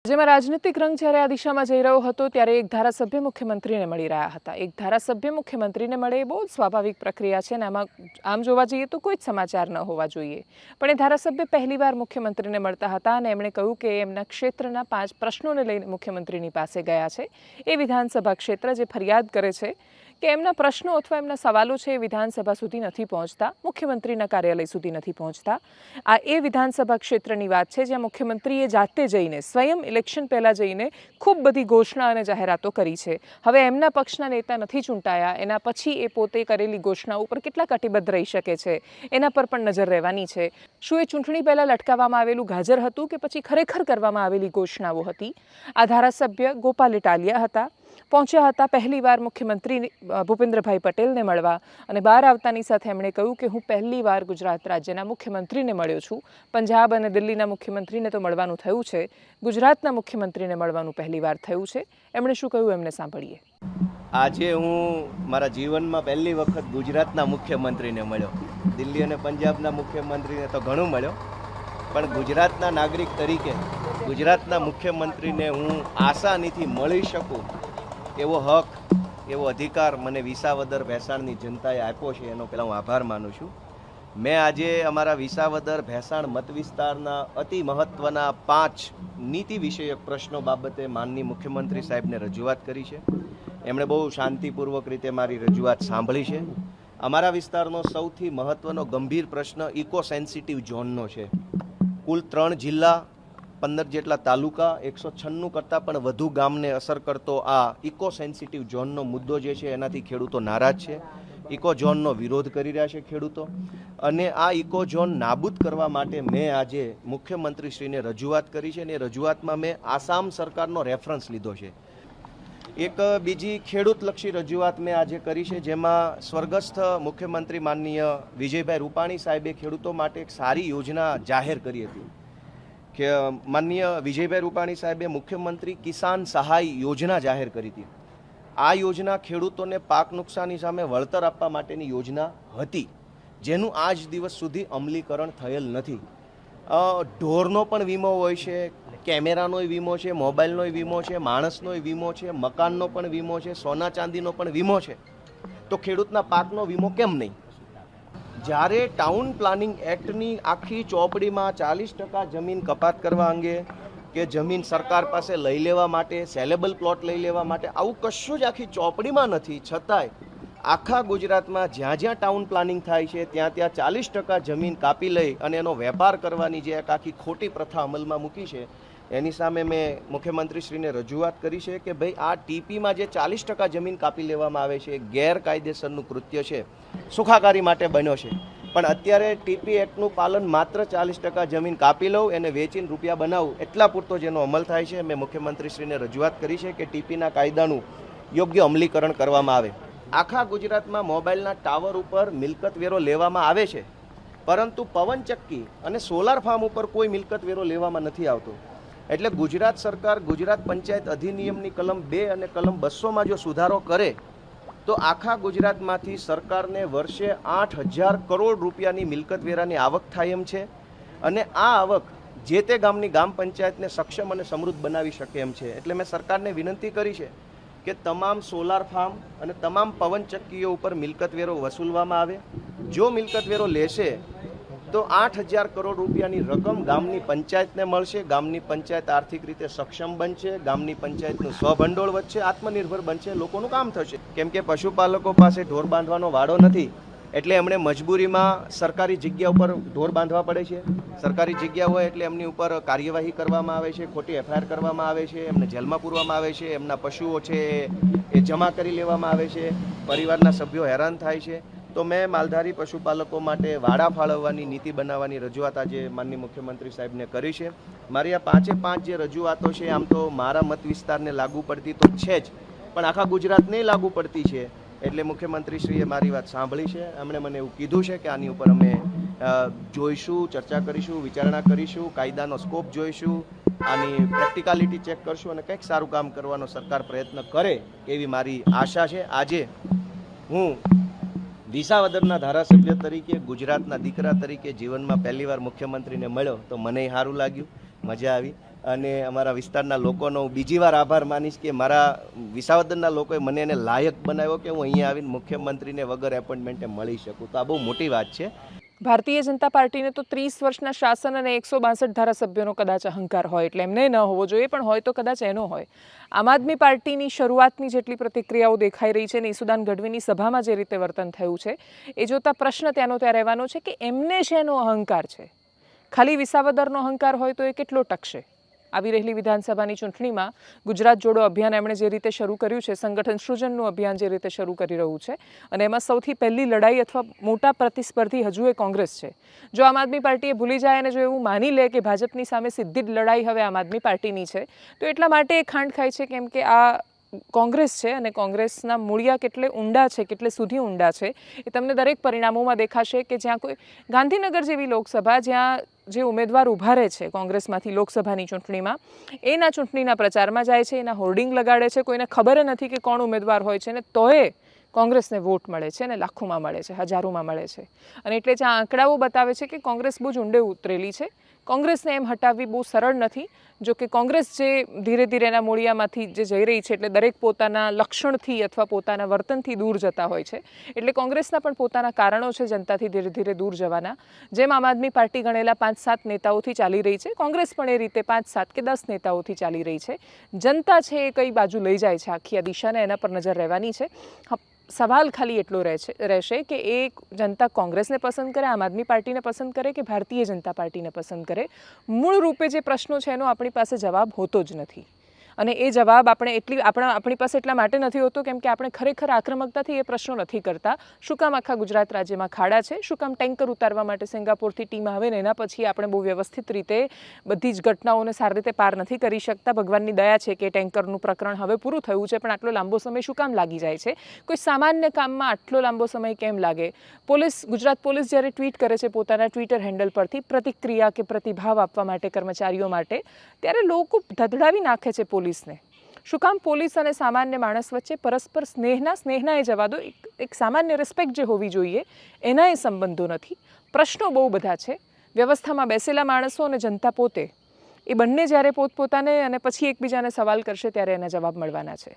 જેમાં રાજનીતિક રંગ જ્યારે આ દિશામાં જઈ રહ્યો હતો ત્યારે એક ધારાસભ્ય મુખ્યમંત્રીને મળી રહ્યા હતા. એક ધારાસભ્ય મુખ્યમંત્રીને મળે એ બહુ જ સ્વાભાવિક પ્રક્રિયા છે અને આમાં આમ જોવા જઈએ તો કોઈ જ સમાચાર ન હોવા જોઈએ. પણ એ ધારાસભ્ય પહેલીવાર મુખ્યમંત્રીને મળતા હતા અને એમણે કહ્યું કે એમના ક્ષેત્રના 5 પ્રશ્નોને લઈને મુખ્યમંત્રીની પાસે ગયા છે. એ વિધાનસભા ક્ષેત્ર જે ફરિયાદ કરે છે કે એમના પ્રશ્નો અથવા એમના સવાલો છે એ વિધાનસભા સુધી નથી પહોંચતા, મુખ્યમંત્રીના કાર્યાલય સુધી નથી પહોંચતા. આ એ વિધાનસભા ક્ષેત્રની વાત છે જ્યાં મુખ્યમંત્રીએ જાતે જઈને સ્વયં ઇલેક્શન પહેલાં જઈને ખૂબ બધી ઘોષણા અને જાહેરાતો કરી છે. હવે એમના પક્ષના નેતા નથી ચૂંટાયા, એના પછી એ પોતે કરેલી ઘોષણા ઉપર કેટલા કટિબદ્ધ રહી શકે છે એના પર પણ નજર રહેવાની છે. શું એ ચૂંટણી પહેલાં લટકાવવામાં આવેલું ગાજર હતું કે પછી ખરેખર કરવામાં આવેલી ઘોષણાઓ હતી? આ ધારાસભ્ય ગોપાલ ઇટાલિયા હતા, પહોંચ્યા હતા પહેલીવાર મુખ્યમંત્રી ભૂપેન્દ્રભાઈ પટેલને મળવા અને બહાર આવતાની સાથે એમણે કહ્યું કે હું પહેલીવાર ગુજરાત રાજ્યના મુખ્યમંત્રીને મળ્યો છું. પંજાબ અને દિલ્હીના મુખ્યમંત્રીને તો મળવાનું થયું છે, ગુજરાતના મુખ્યમંત્રીને મળવાનું પહેલીવાર થયું છે. એમણે શું કહ્યું એમને સાંભળીએ. આજે હું મારા જીવનમાં પહેલી વખત ગુજરાતના મુખ્યમંત્રીને મળ્યો. દિલ્હી અને પંજાબના મુખ્યમંત્રીને તો ઘણું મળ્યો, પણ ગુજરાતના નાગરિક તરીકે ગુજરાતના મુખ્યમંત્રીને હું આસાનીથી મળી શકું એવો હક, એવો અધિકાર મને વિસાવદર ભેસાણની જનતાએ આપ્યો છે, એનો પહેલાં હું આભાર માનું છું. મેં આજે અમારા વિસાવદર ભેસાણ મત વિસ્તારના અતિ મહત્ત્વના 5 નીતિ વિષયક પ્રશ્નો બાબતે માનનીય મુખ્યમંત્રી સાહેબને રજૂઆત કરી છે. એમણે બહુ શાંતિપૂર્વક રીતે મારી રજૂઆત સાંભળી છે. અમારા વિસ્તારનો સૌથી મહત્ત્વનો ગંભીર પ્રશ્ન ઇકો સેન્સિટિવ ઝોનનો છે. કુલ 3 જિલ્લા, 15 જેટલા તાલુકા, 196 કરતાં પણ વધુ ગામને અસર કરતો આ ઇકો સેન્સિટિવ ઝોનનો મુદ્દો જે છે એનાથી ખેડૂતો નારાજ છે. ઇકો ઝોનનો વિરોધ કરી રહ્યા છે ખેડૂતો, અને આ ઇકો ઝોન નાબૂદ કરવા માટે મેં આજે મુખ્યમંત્રીશ્રીને રજૂઆત કરી છે અને એ રજૂઆતમાં મેં આસામ સરકારનો રેફરન્સ લીધો છે. એક બીજી ખેડૂતલક્ષી રજૂઆત મેં આજે કરી છે, જેમાં સ્વર્ગસ્થ મુખ્યમંત્રી માનનીય વિજયભાઈ રૂપાણી સાહેબે ખેડૂતો માટે એક સારી યોજના જાહેર કરી હતી કે માનનીય વિજયભાઈ રૂપાણી સાહેબે મુખ્યમંત્રી કિસાન સહાય યોજના જાહેર કરી હતી. આ યોજના ખેડૂતોને પાક નુકસાની સામે વળતર આપવા માટેની યોજના હતી, જેનું આજ દિવસ સુધી અમલીકરણ થયેલ નથી. ઢોરનો પણ વીમો હોય છે, કેમેરાનોય વીમો છે, મોબાઈલનોય વીમો છે, માણસનોય વીમો છે, મકાનનો પણ વીમો છે, સોના ચાંદીનો પણ વીમો છે, તો ખેડૂતના પાકનો વીમો કેમ નહીં? જ્યારે ટાઉન પ્લાનિંગ એક્ટની આખી ચોપડીમાં 40% જમીન કપાત કરવા અંગે કે જમીન સરકાર પાસે લઈ લેવા માટે, સેલેબલ પ્લોટ લઈ લેવા માટે આવું કશું જ આખી ચોપડીમાં નથી, છતાંય આખા ગુજરાતમાં જ્યાં જ્યાં ટાઉન પ્લાનિંગ થાય છે ત્યાં ત્યાં 40% જમીન કાપી લઈ અને એનો વેપાર કરવાની જે એક આખી ખોટી પ્રથા અમલમાં મૂકી છે, એની સામે મેં મુખ્યમંત્રીશ્રીને રજૂઆત કરી છે કે ભાઈ આ ટીપીમાં જે 40% જમીન કાપી લેવામાં આવે છે એ ગેરકાયદેસરનું કૃત્ય છે, સુખાકારી માટે બન્યો છે. પણ અત્યારે ટીપી એક્ટનું પાલન માત્ર 40% જમીન કાપી લઉં, એને વેચીને રૂપિયા બનાવું, એટલા પૂરતો જેનો અમલ થાય છે. મેં મુખ્યમંત્રીશ્રીને રજૂઆત કરી છે કે ટીપીના કાયદાનું યોગ્ય અમલીકરણ કરવામાં આવે. આખા ગુજરાતમાં મોબાઈલના ટાવર ઉપર મિલકત વેરો લેવામાં આવે છે, પરંતુ પવનચક્કી અને સોલાર ફાર્મ ઉપર કોઈ મિલકત વેરો લેવામાં નથી આવતો. એટલે ગુજરાત સરકાર ગુજરાત પંચાયત અધિનિયમની કલમ 2 અને કલમ 200માં જો સુધારો કરે તો આખા ગુજરાતમાંથી સરકારને વર્ષે 8,000 કરોડ રૂપિયાની મિલકત વેરાની આવક થાય એમ છે, અને આ આવક જે તે ગામની ગ્રામ પંચાયતને સક્ષમ અને સમૃદ્ધ બનાવી શકે એમ છે. એટલે મેં સરકારને વિનંતી કરી છે કે તમામ સોલાર ફાર્મ અને તમામ પવનચક્કીઓ ઉપર મિલકત વેરો વસૂલવામાં આવે. જો મિલકત વેરો લેશે તો 8,000 કરોડ રૂપિયાની રકમ ગામની પંચાયતને મળશે, ગામની પંચાયત આર્થિક રીતે સક્ષમ બનશે, ગામની પંચાયતનું સ્વભંડોળ વધશે, આત્મનિર્ભર બનશે, લોકોનું કામ થશે. કેમ કે પશુપાલકો પાસે ઢોર બાંધવાનો વાડો નથી, એટલે એમણે મજબૂરીમાં સરકારી જગ્યા ઉપર ઢોર બાંધવા પડે છે. સરકારી જગ્યા હોય એટલે એમની ઉપર કાર્યવાહી કરવામાં આવે છે, ખોટી એફઆઈઆર કરવામાં આવે છે, એમને જેલમાં પૂરવામાં આવે છે, એમના પશુઓ છે એ જમા કરી લેવામાં આવે છે, પરિવારના સભ્યો હેરાન થાય છે. તો મેં માલધારી પશુપાલકો માટે વાડા ફાળવવાની નીતિ બનાવવાની રજૂઆત આજે માનનીય મુખ્યમંત્રી સાહેબને કરી છે. મારી આ 5 જે રજૂઆતો છે આમ તો મારા મત વિસ્તારને લાગુ પડતી તો છે જ, પણ આખા ગુજરાતને લાગુ પડતી છે. એટલે મુખ્યમંત્રીશ્રીએ મારી વાત સાંભળી છે. એમણે મને એવું કીધું છે કે આની ઉપર અમે જોઈશું, ચર્ચા કરીશું, વિચારણા કરીશું, કાયદાનો સ્કોપ જોઈશું, આની પ્રેક્ટિકાલિટી ચેક કરશું અને કંઈક સારું કામ કરવાનો સરકાર પ્રયત્ન કરે એવી મારી આશા છે. આજે હું વિસાવદરના ધારાસભ્ય તરીકે, ગુજરાતના દીકરા તરીકે જીવનમાં પહેલીવાર મુખ્યમંત્રીને મળ્યો તો મને સારું લાગ્યું, મજા આવી. અને અમારા વિસ્તારના લોકોનો હું બીજી વાર આભાર માનીશ કે મારા વિસાવદરના લોકોએ મને એને લાયક બનાવ્યો કે હું અહીંયા આવીને મુખ્યમંત્રીને વગર એપોઇન્ટમેન્ટે મળી શકું. તો આ બહુ મોટી વાત છે. ભારતીય જનતા પાર્ટીને તો 30 વર્ષના શાસન અને 162 ધારાસભ્યોનો કદાચ અહંકાર હોય, એટલે એમને ન હોવો જોઈએ, પણ હોય તો કદાચ એનો હોય. આમ આદમી પાર્ટીની શરૂઆતની જેટલી પ્રતિક્રિયાઓ દેખાઈ રહી છે ને ઈસુદાન ગઢવીની સભામાં જે રીતે વર્તન થયું છે એ જોતા પ્રશ્ન ત્યાંનો ત્યાં રહેવાનો છે કે એમને શેનો અહંકાર છે. ખાલી વિસાવદરનો અહંકાર હોય તો એ કેટલો ટકશે. આવી રહેલી વિધાનસભાની ચૂંટણીમાં ગુજરાત જોડો અભિયાન એમણે જે રીતે શરૂ કર્યું છે, સંગઠન સૃજનનું અભિયાન જે રીતે શરૂ કરી રહ્યું છે, અને એમાં સૌથી પહેલી લડાઈ અથવા મોટા પ્રતિસ્પર્ધી હજુ એ કોંગ્રેસ છે. જો આમ આદમી પાર્ટીએ ભૂલી જાય અને જો એવું માની લે કે ભાજપની સામે સીધી જ લડાઈ હવે આમ આદમી પાર્ટીની છે, તો એટલા માટે એ ખાંડ ખાય છે કેમ કે આ કોંગ્રેસ છે અને કોંગ્રેસના મૂળિયા કેટલે ઊંડા છે, કેટલે સુધી ઊંડા છે એ તમને દરેક પરિણામોમાં દેખાશે કે જ્યાં કોઈ ગાંધીનગર જેવી લોકસભા, જ્યાં જે ઉમેદવાર ઊભા રહે છે કોંગ્રેસમાંથી લોકસભાની ચૂંટણીમાં, એના ચૂંટણીના પ્રચારમાં જાય છે, એના હોર્ડિંગ લગાડે છે, કોઈને ખબર નથી કે કોણ ઉમેદવાર હોય છે, ને તોય કોંગ્રેસને વોટ મળે છે અને લાખોમાં મળે છે, હજારોમાં મળે છે. અને એટલે જ આ આંકડાઓ બતાવે છે કે કોંગ્રેસ બહુ જ ઊંડે ઉતરેલી છે. કોંગ્રેસને એમ હટાવવી બહુ સરળ નથી. જો કે કોંગ્રેસ જે ધીરે ધીરે એના મૂળિયામાંથી જે જઈ રહી છે, એટલે દરેક પોતાના લક્ષણથી અથવા પોતાના વર્તનથી દૂર જતા હોય છે. એટલે કોંગ્રેસના પણ પોતાના કારણો છે જનતાથી ધીરે ધીરે દૂર જવાના. જેમ આમ આદમી પાર્ટી ગણેલા 5-7 નેતાઓથી ચાલી રહી છે, કોંગ્રેસ પણ એ રીતે 5-7 કે 10 નેતાઓથી ચાલી રહી છે. જનતા છે એ કઈ બાજુ લઈ જાય છે આખી આ દિશાને, એના પર નજર રહેવાની છે. સવાલ ખાલી એટલો રહેશે કે એ જનતા કોંગ્રેસને પસંદ કરે, આમ આદમી પાર્ટીને પસંદ કરે કે ભારતીય જનતા પાર્ટીને પસંદ કરે. મૂળ રૂપે જે પ્રશ્નો છે એનો આપણી પાસે જવાબ હોતો જ નથી. અને એ જવાબ આપણી પાસે એટલા માટે નથી હોતો કેમ કે આપણે ખરેખર આક્રમકતાથી એ પ્રશ્નો નથી કરતા. શું કામ આખા ગુજરાત રાજ્યમાં ખાડા છે, શું કામ ટેન્કર ઉતારવા માટે સિંગાપોરથી ટીમ આવે ને એના પછી આપણે બહુ વ્યવસ્થિત રીતે બધી જ ઘટનાઓને સારી રીતે પાર નથી કરી શકતા. ભગવાનની દયા છે કે ટેન્કરનું પ્રકરણ હવે પૂરું થયું છે, પણ આટલો લાંબો સમય શું કામ લાગી જાય છે? કોઈ સામાન્ય કામમાં આટલો લાંબો સમય કેમ લાગે? ગુજરાત પોલીસ જ્યારે ટ્વીટ કરે છે પોતાના ટ્વિટર હેન્ડલ પરથી પ્રતિક્રિયા કે પ્રતિભાવ આપવા માટે કર્મચારીઓ માટે, ત્યારે લોકો ધધડાવી નાખે છે પોલીસને. શું કામ? પોલીસ અને સામાન્ય માણસ વચ્ચે પરસ્પર સ્નેહના એ જવા દો, એક સામાન્ય રિસ્પેક્ટ જે હોવી જોઈએ એના એ સંબંધો નથી. પ્રશ્નો બહુ બધા છે. વ્યવસ્થામાં બેસેલા માણસો અને જનતા પોતે, એ બંને જ્યારે પોતપોતાને અને પછી એકબીજાને સવાલ કરશે ત્યારે એના જવાબ મળવાના છે.